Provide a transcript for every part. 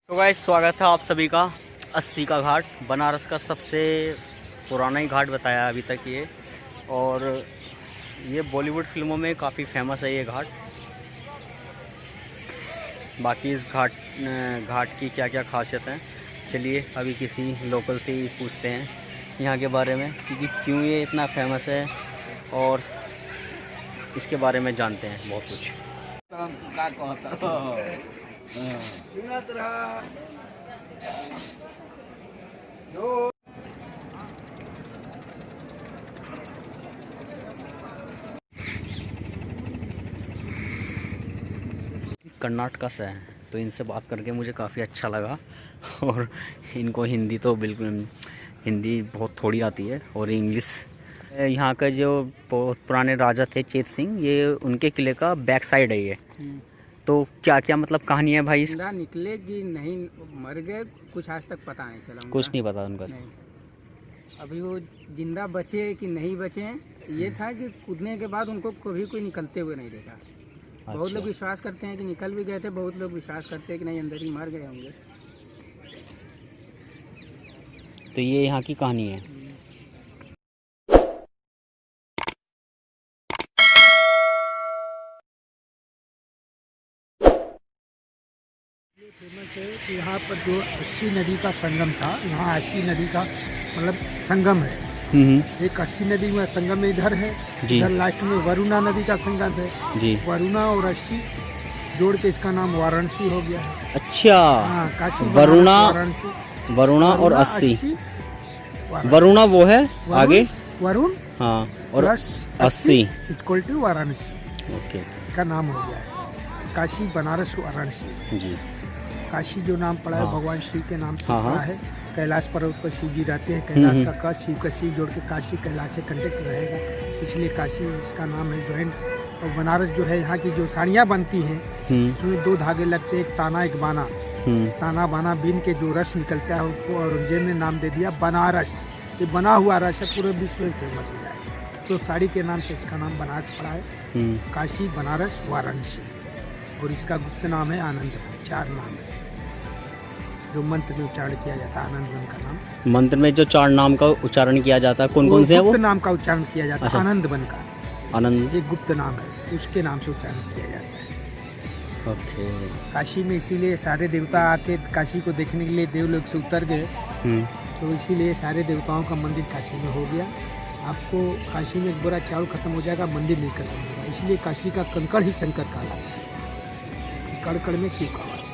तो गाइस स्वागत है आप सभी का 80 का घाट। बनारस का सबसे पुराना ही घाट बताया अभी तक ये, और ये बॉलीवुड फिल्मों में काफ़ी फेमस है ये घाट। बाकी इस घाट की क्या क्या खासियत है, चलिए अभी किसी लोकल से ही पूछते हैं यहाँ के बारे में, क्योंकि क्यों ये इतना फेमस है और इसके बारे में जानते हैं बहुत कुछ। कर्नाटका से है, तो इनसे बात करके मुझे काफ़ी अच्छा लगा। और इनको हिंदी तो बिल्कुल, हिंदी बहुत थोड़ी आती है, और इंग्लिश। यहाँ का जो बहुत पुराने राजा थे चेत सिंह, ये उनके किले का बैक साइड है ये। तो क्या क्या मतलब कहानी है भाई? जिंदा निकले कि नहीं मर गए, कुछ आज तक पता नहीं चला। कुछ नहीं पता उनका। नहीं। अभी वो जिंदा बचे कि नहीं बचे, ये था कि कूदने के बाद उनको कभी कोई निकलते हुए नहीं देखा। बहुत लोग विश्वास करते हैं कि निकल भी गए थे, बहुत लोग विश्वास करते हैं कि नहीं अंदर ही मर गए होंगे। तो ये यहाँ की कहानी है। फेमस है कि यहाँ पर जो 80 नदी का संगम था, यहाँ 80 नदी का मतलब संगम है। एक 80 नदी में संगम में इधर है, इधर लास्ट में वरुणा नदी का संगम है जी। वरुणा और 80 जोड़ के इसका नाम वाराणसी हो गया है। अच्छा, हाँ, काशी वरुणा, वाराणसी, वरुणा और 80। वरुणा वो है आगे, वरुण हाँ, और 80 इक्वल टू वाराणसी। ओके, इसका नाम हो गया है काशी बनारस वाराणसी जी। काशी जो नाम पड़ा है भगवान शिव के नाम से पड़ा है। कैलाश पर्वत पर शिव जी रहते हैं, कैलाश का का शिव का सी जोड़ के काशी कैलाश से कंटेक्ट रहेगा, इसलिए काशी इसका नाम है ज्वाइंट। और बनारस जो है, यहाँ की जो साड़ियाँ बनती हैं उसमें 2 धागे लगते हैं, एक ताना एक बाना। ताना बाना बीन के जो रस निकलता है उसको औरंगजेब ने नाम दे दिया बनारस। ये बना हुआ रस है, पूरे विश्व में फेमस हो जाए, तो साड़ी के नाम से इसका नाम बनारस पड़ा है। काशी बनारस वाराणसी। और इसका गुप्त नाम है आनंद। 4 नाम है जो मंत्र में उच्चारण किया जाता है। आनंद वन का नाम, मंत्र में जो 4 नाम का उच्चारण किया जाता है, कौन कौन से है वो? गुप्त नाम का उच्चारण किया जाता है। अच्छा। आनंद वन का आनंद एक गुप्त नाम है, उसके नाम से उच्चारण किया जाता है। ओके। काशी में इसीलिए सारे देवता आके काशी को देखने के लिए देवलोक से उतर गए, तो इसीलिए सारे देवताओं का मंदिर काशी में हो गया। आपको काशी में एक बोरा चावल खत्म हो जाएगा, मंदिर नहीं खत्म होगा, इसलिए काशी का कंकड़ ही शंकर कहलाता है। कड़ में शिव का वास।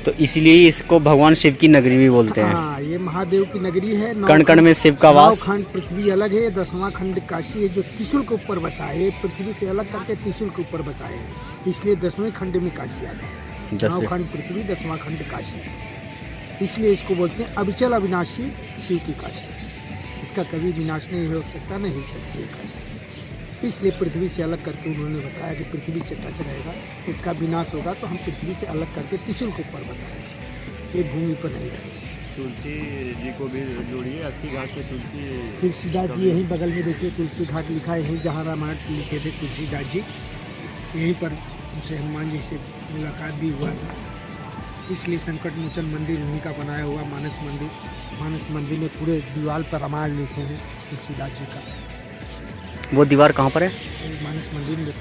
तो इसीलिए इसको भगवान शिव की नगरी भी बोलते हैं। हाँ, ये महादेव की नगरी है। कण में शिव का वास। 9 खंड पृथ्वी अलग है, 10वां खंड काशी है जो त्रिशूल के ऊपर बसा है। पृथ्वी से अलग करके त्रिशूल के ऊपर बसा है, इसलिए 10वें खंड में काशी आता है। 9 खंड पृथ्वी, 10वां खंड काशी, इसलिए इसको बोलते हैं अविचल अविनाशी शिव की काशी। इसका कभी विनाश नहीं हो सकता, नहीं हो सकती है काशी, इसलिए पृथ्वी से अलग करके उन्होंने बसाया कि पृथ्वी से टच रहेगा, इसका विनाश होगा तो हम पृथ्वी से अलग करके त्रिशूल के ऊपर बसाएंगे, ये भूमि पर नहीं रहेगा। तुलसी जी को भी जोड़िए, 80 घाट के तुलसीदास जी यहीं बगल में देखिए, तुलसी घाट लिखा है, यहीं जहाँ रामायण लिखे थे तुलसीदास जी, यहीं पर उनसे हनुमान जी से मुलाकात भी हुआ था, इसलिए संकट मोचन मंदिर उन्हीं का बनाया हुआ मानस मंदिर। मानस मंदिर में पूरे दीवार पर रामायण लिखे हैं तुलसीदास जी का। वो दीवार कहाँ पर है? मानस मंदिर में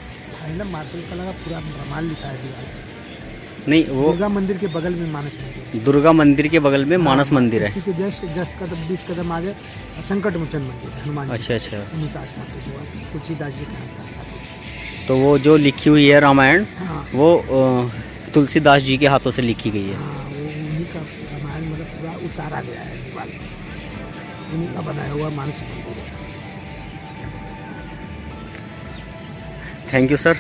है ना, मार्बल कलर का पूरा रामायण लिखा है दीवार पर। नहीं, वो दुर्गा मंदिर के बगल में मानस मंदिर। दुर्गा मंदिर के बगल में मानस मंदिर है। इसी के जस्ट 10 कदम 20 कदम आगे संकट मोचन मंदिर हनुमान जी। अच्छा, उन्हीं का स्थापित हुआ, तुलसीदास जी का स्थापित। तो वो जो लिखी हुई है रामायण, हाँ, वो तुलसीदास जी के हाथों से लिखी गई है। हाँ, वो उन्हीं का रामायण मतलब पूरा उतारा गया है दीवार पर, उन्हीं का बनाया हुआ मानस मंदिर है। थैंक यू सर,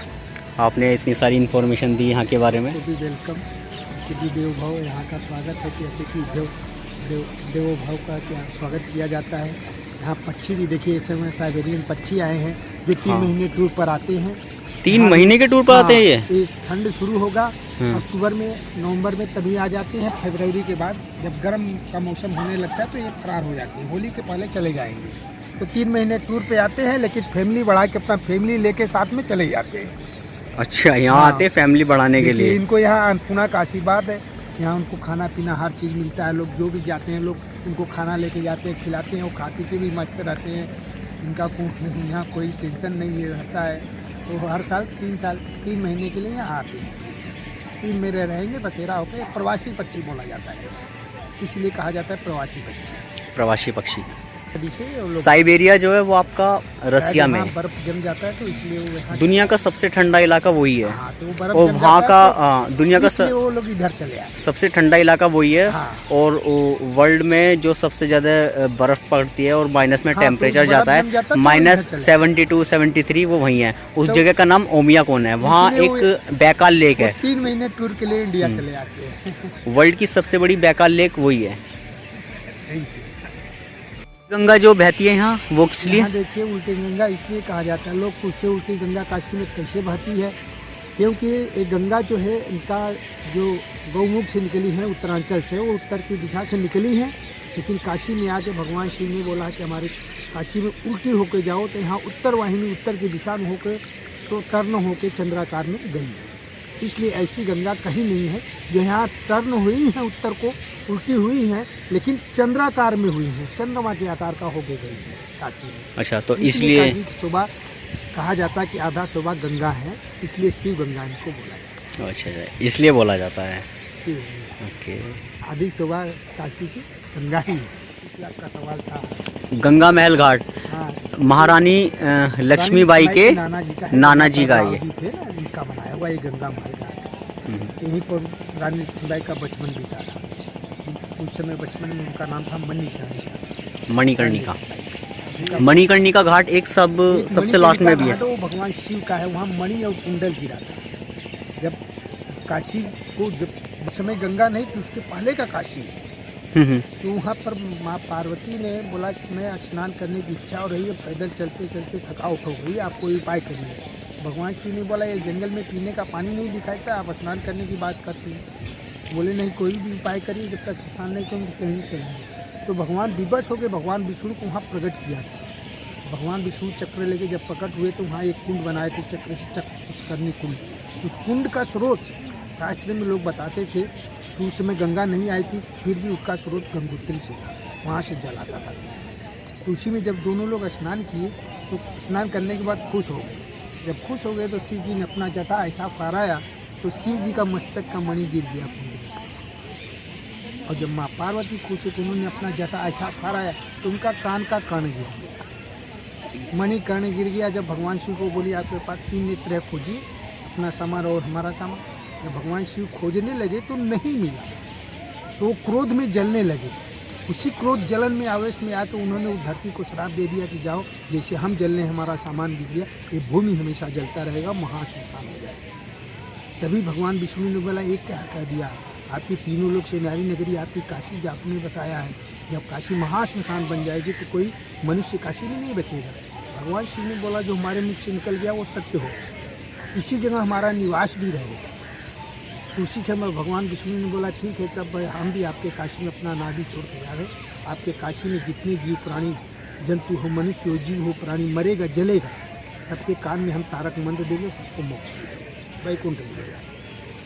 आपने इतनी सारी इन्फॉर्मेशन दी यहाँ के बारे में। खुद ही वेलकम, खुद ही देव भाव यहाँ का स्वागत है कि अतिथि देवो भाव का क्या स्वागत किया जाता है। यहाँ पक्षी भी देखिए, इस समय साइबेरियन पक्षी आए हैं जो 3 महीने टूर पर आते हैं। 3 महीने के टूर पर आते हैं ये? ठंड शुरू होगा अक्टूबर में, नवंबर में, तभी आ जाते हैं। फरवरी के बाद जब गर्म का मौसम होने लगता है तो ये फरार हो जाते हैं, होली के पहले चले जाएंगे। तो 3 महीने टूर पे आते हैं, लेकिन फैमिली बढ़ा के अपना फैमिली लेके साथ में चले जाते हैं। अच्छा, यहाँ हाँ। आते फैमिली बढ़ाने के देखिए, लिए। इनको यहाँ अन्नपूर्णा का आशीर्वाद है। यहाँ उनको खाना पीना हर चीज़ मिलता है। लोग जो भी जाते हैं लोग उनको खाना लेके जाते हैं, खिलाते हैं, वो खा पी के भी मस्त रहते हैं। इनका यहाँ कोई टेंशन नहीं रहता है। वो हर साल 3 महीने के लिए यहाँ आते हैं। 3 महीने रहेंगे, बसेरा होकर। प्रवासी पक्षी बोला जाता है, इसलिए कहा जाता है प्रवासी पक्षी। प्रवासी पक्षी। नदी से वो लोग साइबेरिया जो है वो आपका रसिया शायद में वहाँ है। बर्फ जम जाता है, तो इसलिए वो यहाँ दुनिया का सबसे ठंडा इलाका वही है। हाँ, तो वो बर्फ और जम वहाँ जाता का है, तो दुनिया का इसलिए वो लोग इधर चले आए। सबसे ठंडा इलाका वही है। हाँ। और वर्ल्ड में जो सबसे ज़्यादा बर्फ़ पड़ती है और माइनस में हाँ, तो टेम्परेचर बर्फ जाता जम जाता है तो माइनस इधर चले। 72 73, वो वहीं है। उस तो जगह का नाम ओमियाकोन है। वहाँ इसलिए वो एक बैकाल लेक है। 3 महीने टूर के लिए इंडिया चले आते हैं। वर्ल्ड की सबसे बड़ी बैकाल लेक वही है। Thank you. गंगा जो बहती है यहाँ, वो किस लिए? यहाँ देखिए, उल्टी गंगा इसलिए कहा जाता है। लोग पूछते हैं उल्टी गंगा काशी में कैसे बहती है, क्योंकि ये गंगा जो है इनका जो गौमुख से निकली है, उत्तरांचल से, वो उत्तर की दिशा से निकली है। लेकिन काशी में आके भगवान शिव ने बोला कि हमारे काशी में उल्टी होकर जाओ, तो यहाँ उत्तर वाहिनी उत्तर की दिशा में होकर तो टर्न होकर चंद्राकार में गई है। इसलिए ऐसी गंगा कहीं नहीं है। जो यहाँ टर्न हुई है उत्तर को, उल्टी हुई है, लेकिन चंद्राकार में हुई है, चंद्रमा के आकार का होके गई है काशी में। अच्छा, तो इसलिए इसलिए काशी की शोभा कहा जाता है कि आधा शोभा गंगा है, इसलिए शिव गंगा इनको बोला जाता अच्छा, इसलिए बोला जाता है। है। शिव गंगा, ओके। आधी शोभा काशी की गंगा ही है। इसलिए आपका सवाल था। गंगा महल घाट हाँ, महारानी लक्ष्मीबाई के नाना जी का है। नाना जी का राव ये। जी थे ना, उनका बनाया हुआ ये गंगा महल घाट है। यहीं पर रानी लक्ष्मीबाई का बचपन बीता था। उस समय बचपन में उनका नाम था मणिकर्णिका। मणिकर्णिका। मणिकर्णिका घाट एक सबसे लास्ट में भी है। वो भगवान शिव का है। वहाँ मणि और कुंडल गिरा था। जब काशी को, जब उस समय गंगा नहीं थी, उसके पहले का काशी है। तो वहाँ पर माँ पार्वती ने बोला कि मैं स्नान करने की इच्छा हो रही है, पैदल चलते चलते थकावट हो गई, आप कोई उपाय करिए। भगवान शिव ने बोला, ये जंगल में पीने का पानी नहीं दिखाई था, आप स्नान करने की बात करती हैं। बोले नहीं, कोई भी उपाय करिए, जब तक स्नान नहीं करेंगे कहीं नहीं चलेंगे। तो भगवान विवश होकर भगवान विष्णु को वहाँ प्रकट किया था। भगवान विष्णु चक्र लेके जब प्रकट हुए तो वहाँ एक कुंड बनाए थे, चक्र से पुष्करनी कुंड। उस कुंड का स्रोत शास्त्र में लोग बताते थे कि उस समय गंगा नहीं आई थी, फिर भी उसका स्रोत गंगोत्री से था, वहाँ से जल आता था। तो उसी में जब दोनों लोग स्नान किए तो स्नान करने के बाद खुश हो गए। जब खुश हो गए तो शिव जी ने अपना जटा ऐसा फहराया तो शिव जी का मस्तक का मणि गिर गया कुंड में। और जब माँ पार्वती खुश हुई तो उन्होंने अपना जटा ऐसा फहराया तो उनका कान का कर्ण गिर गया, मणि कर्ण गिर गया। जब भगवान शिव को बोली, आपके पास 3 नेत्र है, खोजिए अपना सामान और हमारा सामान। जब भगवान शिव खोजने लगे तो नहीं मिला, तो वो क्रोध में जलने लगे। उसी क्रोध जलन में आवेश में आया तो उन्होंने उस धरती को श्राप दे दिया कि जाओ, जैसे हम जलने हमारा सामान गिर गया, ये भूमि हमेशा जलता रहेगा, महाश्मशान हो जाएगा। तभी भगवान विष्णु ने बोला, एक क्या कह दिया, आपकी तीनों लोग से नारी नगरी आपकी काशी जो आपने बसाया है, जब काशी महाश्मशान बन जाएगी तो कोई मनुष्य काशी में नहीं बचेगा। भगवान शिव ने बोला, जो हमारे मुख से निकल गया वो सत्य हो, इसी जगह हमारा निवास भी रहेगा। उसी समय भगवान विष्णु ने बोला, ठीक है, तब हम भी आपके काशी में अपना नाभि छोड़ के जा रहे। आपके काशी में जितने जीव प्राणी जंतु हो, मनुष्य हो, जीव हो, प्राणी मरेगा जलेगा, सबके कान में हम तारक मंत्र देंगे, सबको मोक्ष मिलेगा, वैकुंठ मिलेगा।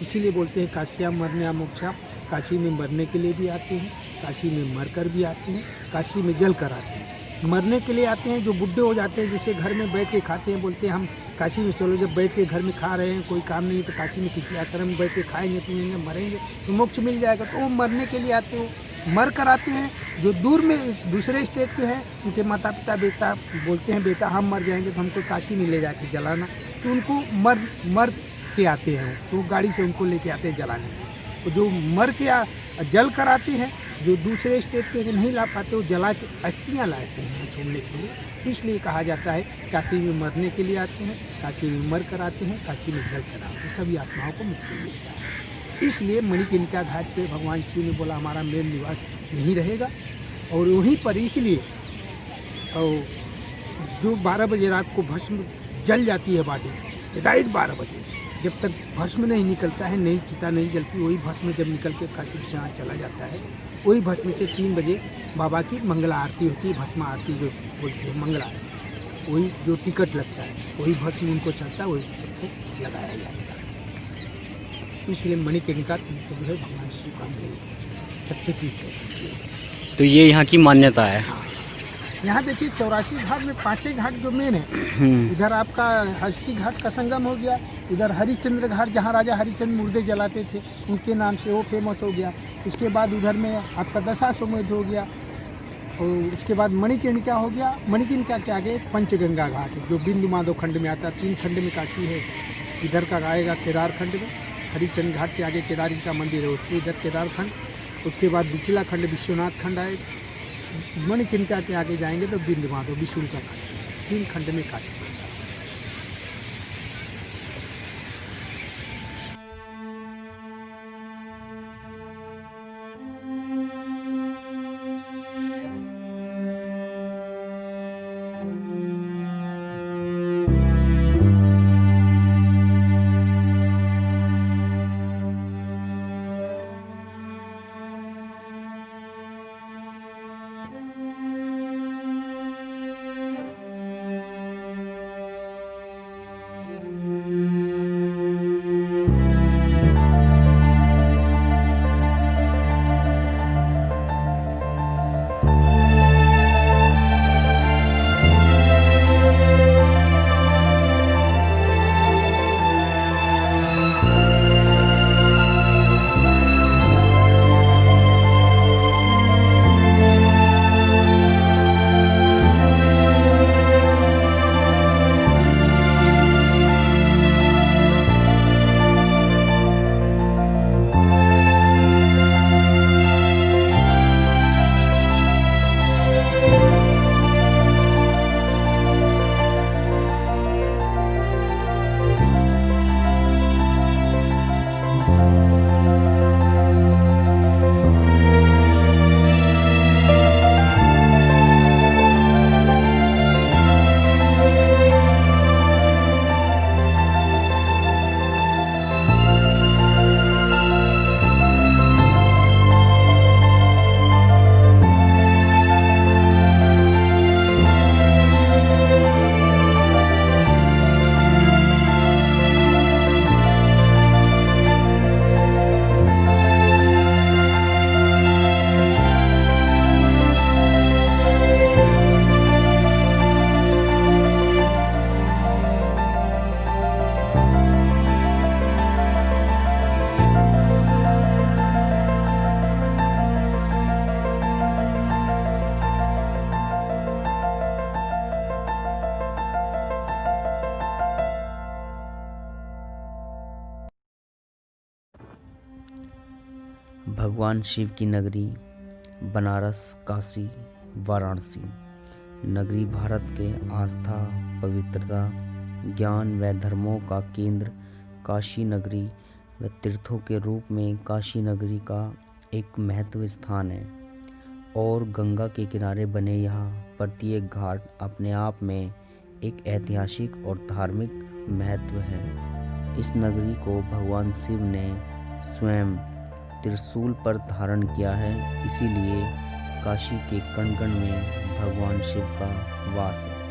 इसीलिए बोलते हैं काश्याम मरने मोक्षा। काशी में मरने के लिए भी आते हैं, काशी में मरकर भी आते हैं, काशी में जल कर आते हैं। मरने के लिए आते हैं जो बुढ़े हो जाते हैं, जैसे घर में बैठ के खाते हैं, बोलते हैं हम काशी में चलो, जब बैठ के घर में खा रहे हैं, कोई काम नहीं तो काशी में किसी आश्रम में बैठ के खाएंगे पिएंगे, मरेंगे तो मोक्ष मिल जाएगा। तो वो मरने के लिए आते हैं, मर कर आते हैं। जो दूर में दूसरे स्टेट के हैं, उनके माता पिता बेटा बोलते हैं, बेटा हम मर जाएंगे तो हमको काशी में ले जाके जलाना, तो उनको मर के आते हैं, तो गाड़ी से उनको लेके आते हैं जलाने। तो जो मर के जल कर आते हैं, जो दूसरे स्टेट के नहीं ला पाते, वो जला के अस्थियाँ लाते हैं छोड़ने के लिए। इसलिए कहा जाता है काशी में मरने के लिए आते हैं, काशी में मर कर आते हैं, काशी में जल कर आते हैं, सभी आत्माओं को मुक्ति मिलता है। इसलिए मणिकर्णिका घाट पे भगवान शिव ने बोला, हमारा मेन निवास यहीं रहेगा। और वहीं पर इसलिए और जो 12 बजे रात को भस्म जल जाती है बॉडी, राइट 12 बजे, जब तक भस्म नहीं निकलता है, नहीं चिता नहीं जलती, वही भस्म जब निकल के काशी विश्वनाथ चला जाता है, वही भस्म से 3 बजे बाबा की मंगला आरती होती है, भस्म आरती जो बोलती है मंगला आरती। वही जो टिकट लगता है वही भस्म उनको चढ़ता है, वही सबको लगाया जाता है। इसलिए मणिकर्णिका तीर्थ जो है भगवान शिव का मेन शक्तिपीठ है सबसे। तो ये यहाँ की मान्यता है। यहाँ देखिए 84 घाट में 5 घाट जो मेन है। इधर आपका हस्ती घाट का संगम हो गया, इधर हरिश्चंद्र घाट जहाँ राजा हरिश्चंद्र मुर्दे जलाते थे उनके नाम से वो फेमस हो गया। उसके बाद उधर में आपका दशाश्वमेध हो गया, और उसके बाद मणिकर्णिका हो गया। मणिकर्णिका के आगे पंचगंगा घाट है जो बिंदु माधव खंड में आता है। 3 खंड में काशी है, इधर का आएगा केदार खंड में। हरिश्चंद्र घाट के आगे केदार जी का मंदिर है, उसके इधर केदार खंड। उसके बाद दूसरा खंड विश्वनाथ खंड आएगा। मणिकर्णिका के आगे जाएंगे तो बिंदु माधव विष्णु का खंड। 3 खंड में काशी बसा। भगवान शिव की नगरी बनारस, काशी, वाराणसी नगरी भारत के आस्था, पवित्रता, ज्ञान व धर्मों का केंद्र काशी नगरी व तीर्थों के रूप में काशी नगरी का एक महत्व स्थान है और गंगा के किनारे बने यहाँ प्रत्येक घाट अपने आप में एक ऐतिहासिक और धार्मिक महत्व है। इस नगरी को भगवान शिव ने स्वयं त्रिशूल पर धारण किया है, इसीलिए काशी के कण कण में भगवान शिव का वास है।